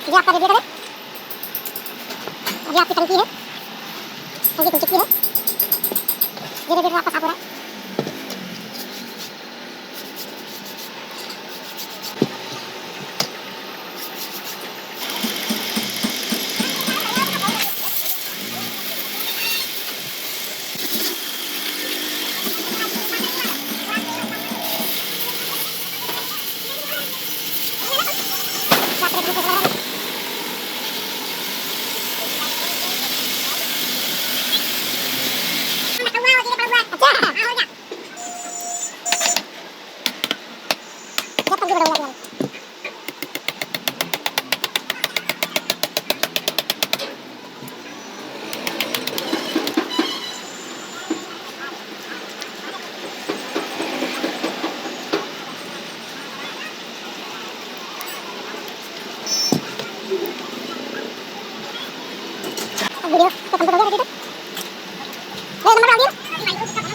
ये आपका रेडिएटर है, ये आपकी टंकी है, टंकी खुल चुकी है, ये रेडिएटर आपका साफ हो रहा है। वीडियो तो कंप्लीट हो गया, रेडी तो नंबर डाल दिया।